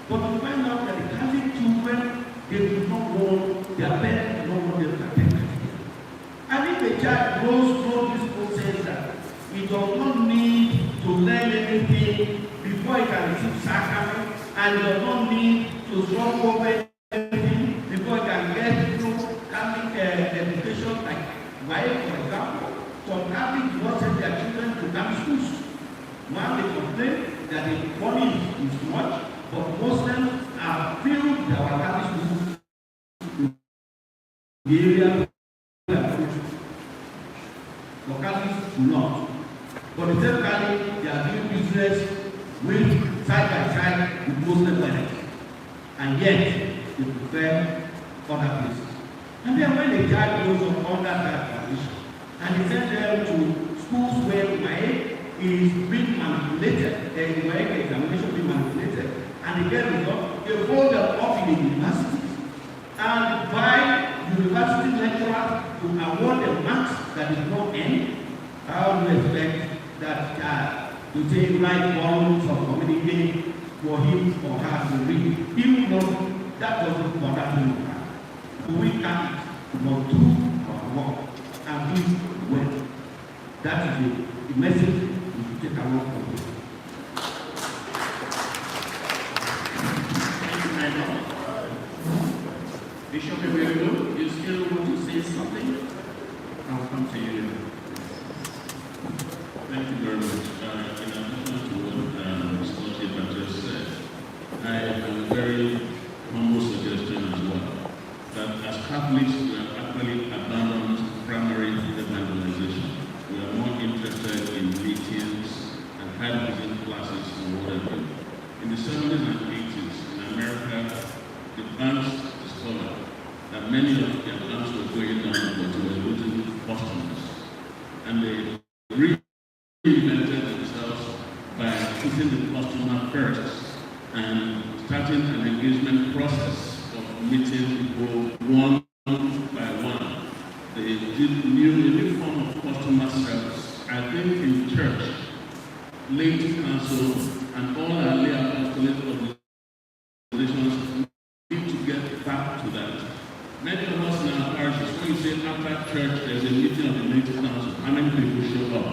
But you find out that the Catholic children, they do not want, their parents do not want them to attend. And if a child goes through this process that he does not need to learn anything before he can receive sacrament, and does not need to struggle over anything before he can get through Catholic education, like YA, for example. Some Catholics do not send their children to Catholic schools. One, they complain that the money is too much, but Muslims have filled our Catholic schools in the area for Catholics do not. But the same Catholic, they are doing business with side by side with Muslim parents. And yet, they prefer other places. And then when the child goes on under that condition, and they send them to schools where YA is being manipulated, the YA examination being manipulated, and they get results, they hold them up in the universities, and by university lecturers to award them marks that is not end. How do you expect that child to take right volumes of communication for him or her to read? Even though that doesn't bother him or her. So we can't but do our work and do well. That is the message we should take away from this. Thank you very much. Bishop Eberlo, you still want to say something? I'll come to you. Thank you very much. In addition to what Mr. Chief just said, I have a very humble suggestion as well, that as Catholics, we have actually abandoned primary evangelization. We are more interested in meetings and catechism classes and whatever. In the 70s and 80s in America, the banks discovered that many of their banks were going down, but they were losing customers. And they reinvented themselves by putting the customer first and starting an engagement process of meeting people one by one. They did a new form of customer service. I think in church, laity council, and all our lay apostolic question you said after church, there's a meeting of the laity council. How many people show up?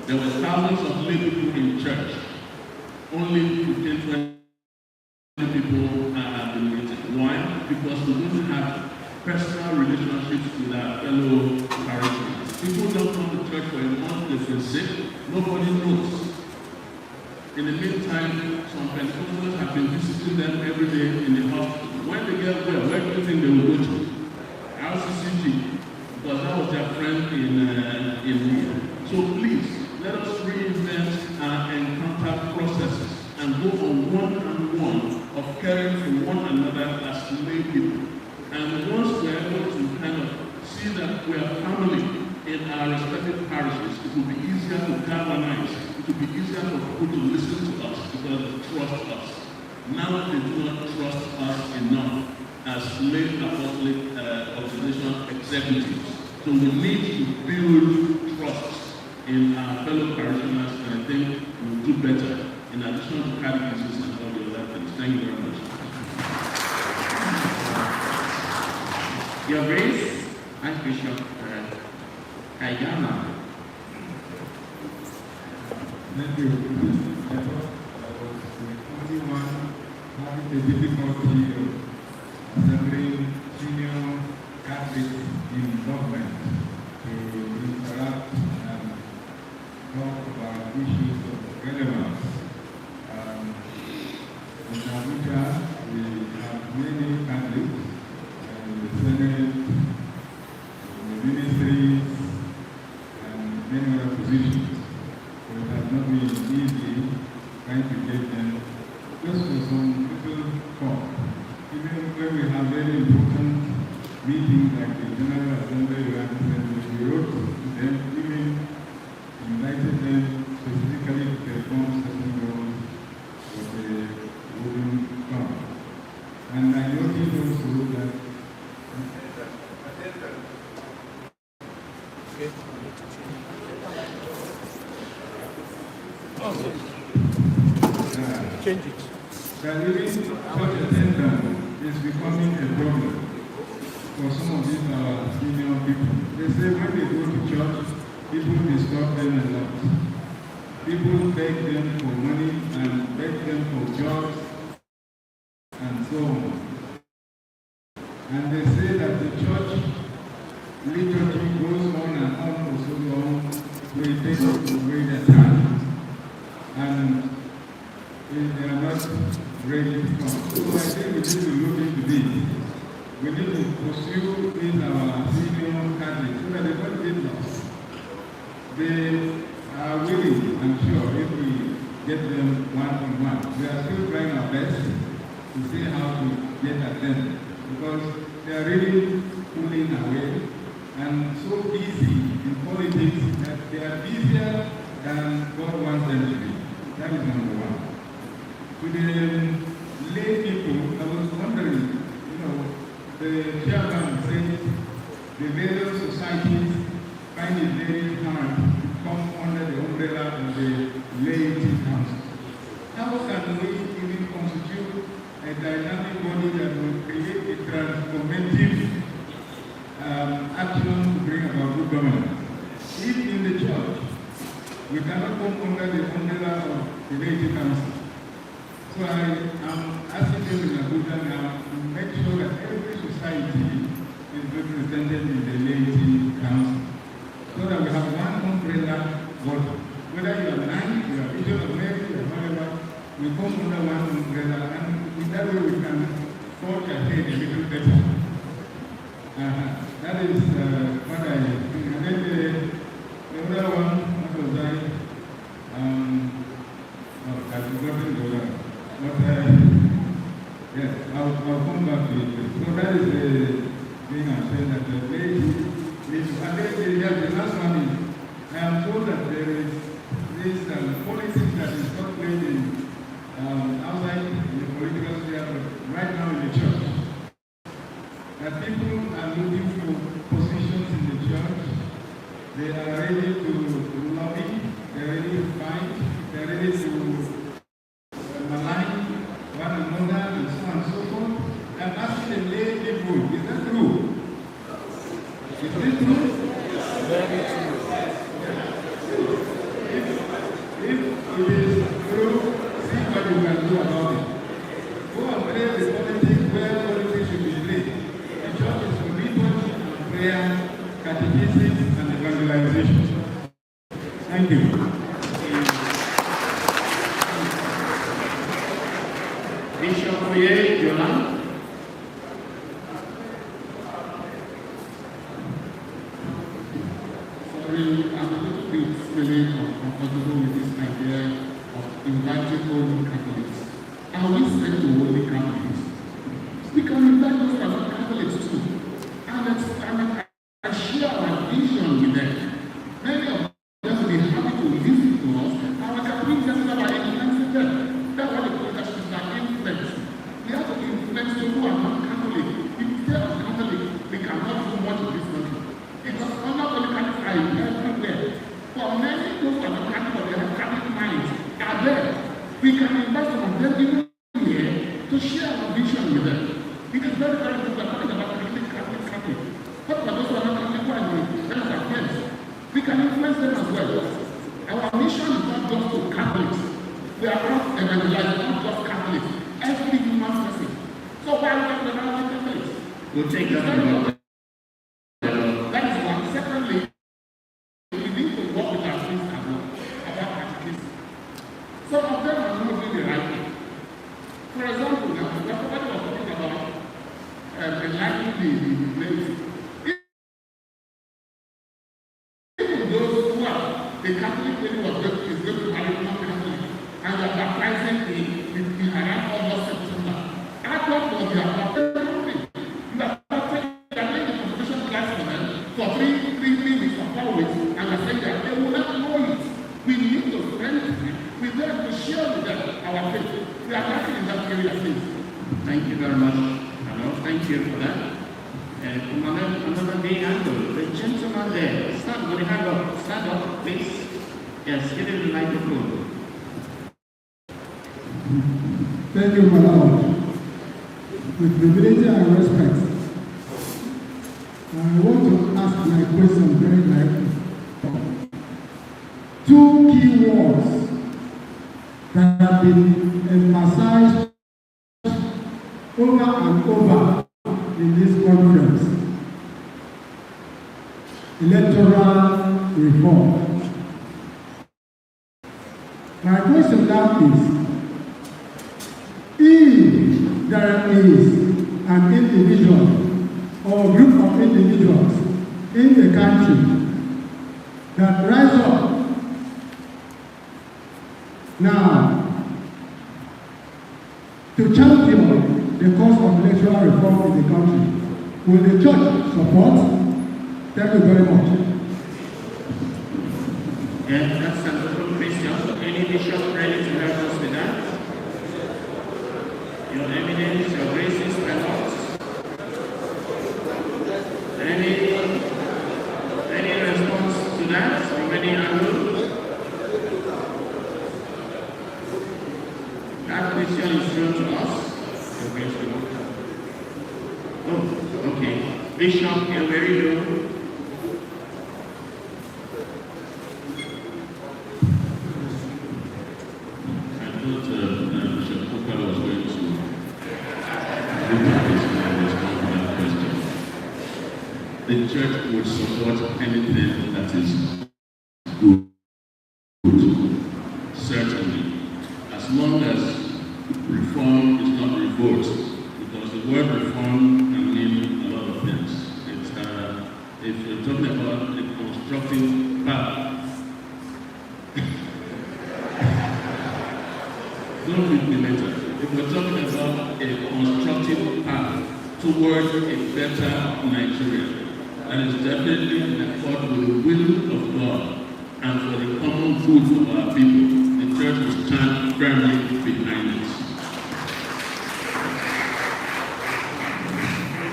There were thousands of lay people in church. Only 15, 20 people at the meeting. Why? Because we don't have personal relationships with our fellow parishioners. People don't come to church for a month, they feel sick. Nobody knows. In the meantime, some Pentecostals have been visiting them every day in the hospital. When they get well, where do you think they will go to? RCCG, because that was their friend in need. So please, let us reinvent our encounter processes and go on one-on-one of caring for one another as lay people. And once we're able to kind of see that we are family in our respective parishes, it will be easier to galvanize. It will be easier for people to listen to us because they trust us. Now they do not trust us enough as lay apostolic organization executives. So we need to build trust in our fellow parishioners, and I think we'll do better in addition to catechesis and all the other things. Thank you very much. Your Grace, Archbishop Kayama. Thank you. I thought I was the only one having the difficulty of assembling senior Catholics in government to interact and talk about issues of relevance. In Abuja, we have many Catholics in the Senate, in the ministries, and many other positions. So it has not been easy trying to get them just for some little talk. Even when we have very important meetings like the General Assembly, we wrote to them, even invited them specifically to perform certain roles, but they wouldn't come. And I noticed also that Change it. that even church attendance is becoming a problem for some of these senior people. They say when they go to church, people disturb them a lot. People beg them for money and beg them for jobs and so on. And they say that the church liturgy goes on and on for so long, so it takes away their time. And they are not ready to come. So I think we need to look into this. We need to pursue in our senior Catholics so that they don't get lost. They are willing, I'm sure, if we get them one-on-one. We are still trying our best to see how to get at them because they are really pulling away and so busy in politics that they are busier than God wants them to be. That is number one. To the lay people, I was wondering, the chairman said the various societies find it very hard to come under the umbrella of the laity council. How can we even constitute a dynamic body that will create a transformative action to bring about good governance? If in the church, we cannot come under the umbrella of the laity council. So I am asking them in Abuja now to make sure that every society is represented in the laity council, so that we have one umbrella body. Whether you are 9, you are Bishop of Mary, or whatever, we come under one umbrella, and in that way we can forge ahead a little better. That is what I think. And then the other one, what was I? I've forgotten the other. But yes, I'll come back to it. So that is the thing I'm saying, that the lady is, and then the last one is, I am told that there is this politics that is not played in outside in the political sphere, but right now in the church. That people are looking for positions in the church. They are ready to lobby, they are ready to fight, they are ready to malign one another and so on and so forth. I'm asking the lay people, is that true? Is it true? Very true. If it is true, see what you can do about it. Go and play the politics where politics should be played. The church is for liturgy and prayer, catechism, and evangelization. Thank you. Bishop Oye, Yolanda. Sorry, I'm a little bit really uncomfortable with this idea of inviting only Catholics. Are we sent to only Catholics? We can invite those who are not Catholics too. And I share our vision with them. Many of them will be happy to listen to us, and we can bring them to our influence them. That's what the politics is our influence. We have to influence those who are not Catholic. If they are Catholic, we cannot do much in this country. Because not only Catholics are everywhere. For many those who are not Catholic, they have Catholic minds, are there. We can invite some of them even here to share our vision with them. It is very, very good. We're talking about Catholic. What about those who are not Catholic who are in the friends? We can influence them as well. Our mission is not just to Catholics. We are not evangelizing, not just Catholics. Every human person. So why are we talking about Catholics? We'll take that one. That is one. Secondly, we need to work with our priests as well about catechism. Some of them are not doing the right thing. For example, now, what was talking about enlightening the ladies. Even those who are the Catholic lady is going to marry non-Catholic, and they are baptizing in around August, September. That was their baptism. You are doing the confirmation class for them for three weeks or 4 weeks, and you're saying that they will not know it. We need to spend time with them to share with them our faith. We are working in that area, please. Thank you very much. Hello, thank you for that. Another big handle. The gentleman there. Stand with the hand up. Stand up, please. Yes, give him the microphone. Thank you, my Lord. With humility and respect, I want to ask my question very lightly. 2 key words that have been emphasized over and over in this conference: electoral reform. My question now is, if there is an individual or group of individuals in the country that rise up now to champion the cause of electoral reform in the country, will the church support? Thank you very much. Yeah, that's a good question. Any bishop ready to help us with that? Your evidence, your graces, and thoughts. Any response to that from any angle? That question is thrown to us. Oh, okay. Bishop, you're very low. The church would support anything that is good, certainly, as long as reform is not revolt, because the word reform can mean a lot of things. If you're talking about a constructive path, don't read me later. If we're talking about a constructive path towards a better Nigeria, that is definitely in accord with the will of God and for the common good of our people. The church will stand firmly behind it.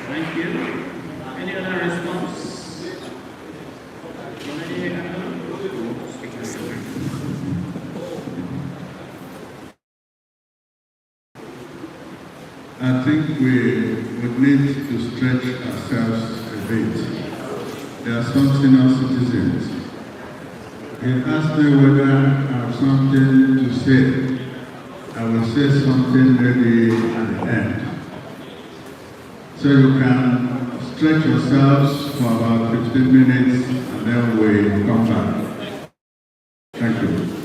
Thank you. Any other response? I think we would need to stretch ourselves a bit. There are some senior citizens. He asked me whether I have something to say. I will say something maybe at the end. So you can stretch yourselves for about 15 minutes and then we come back. Thank you.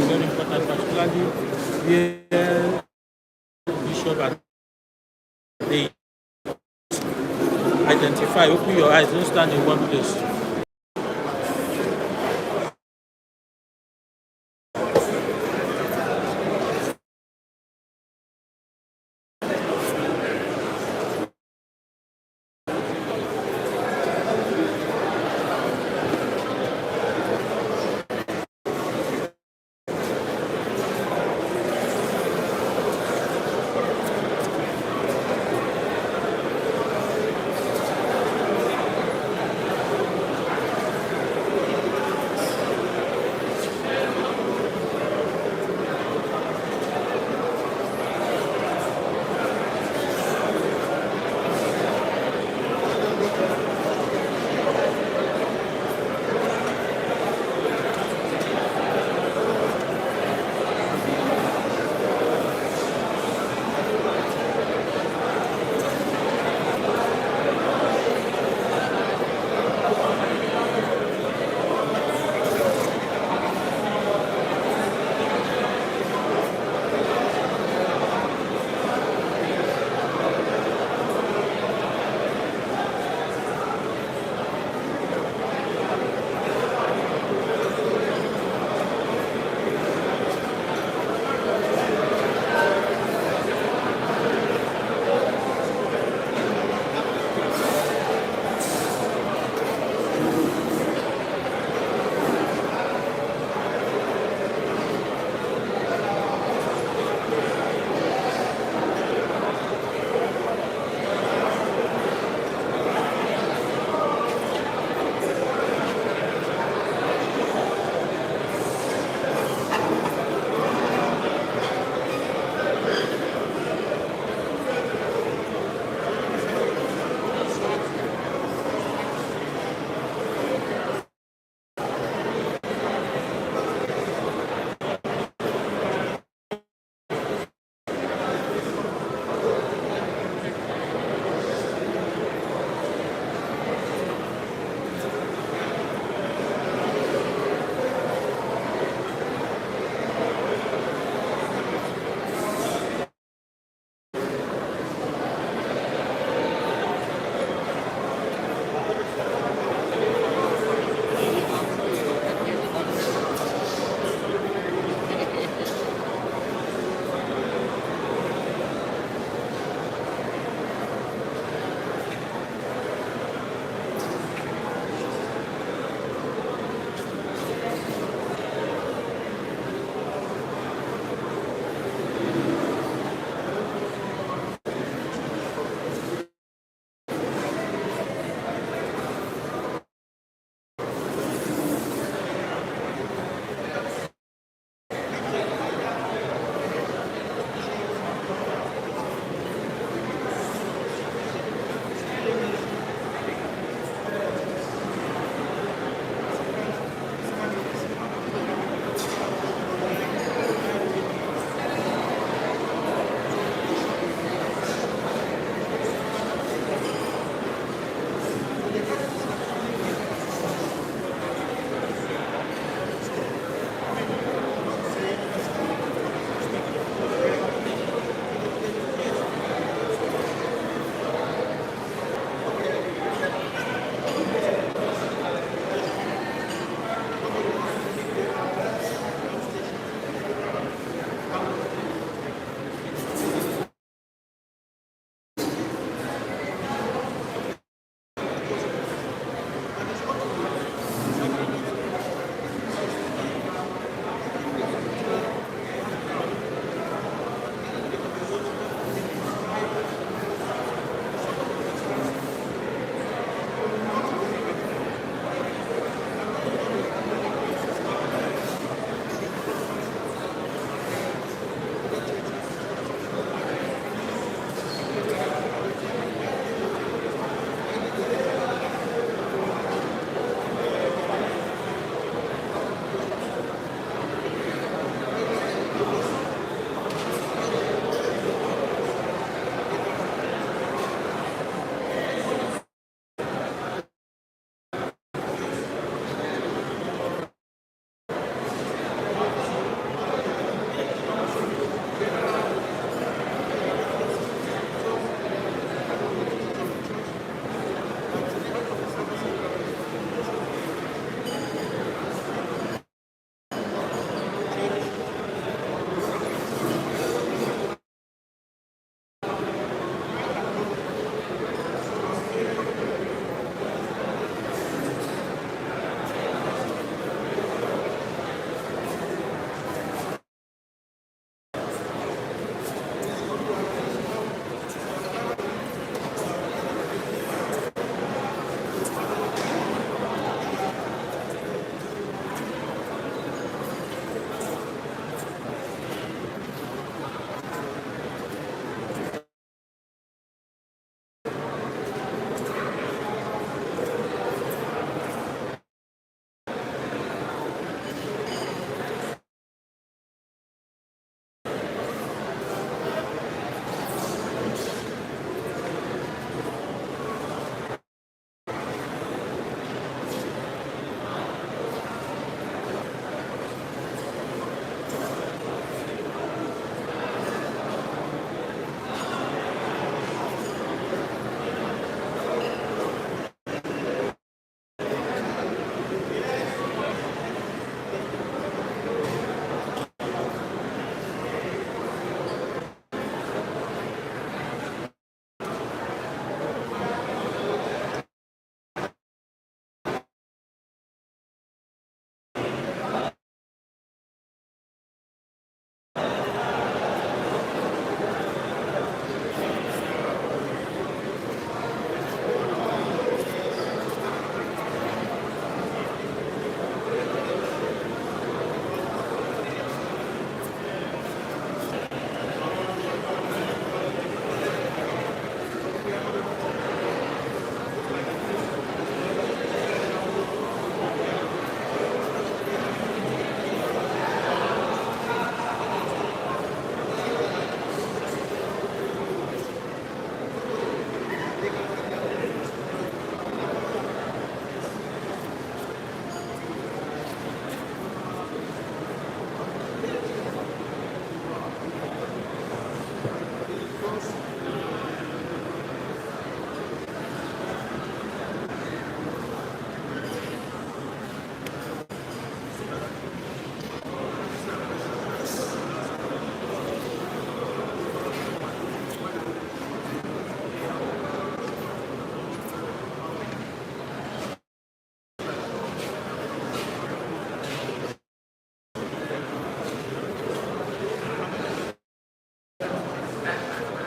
Very important, particularly where Bishop and they identify, open your eyes, don't stand in one place.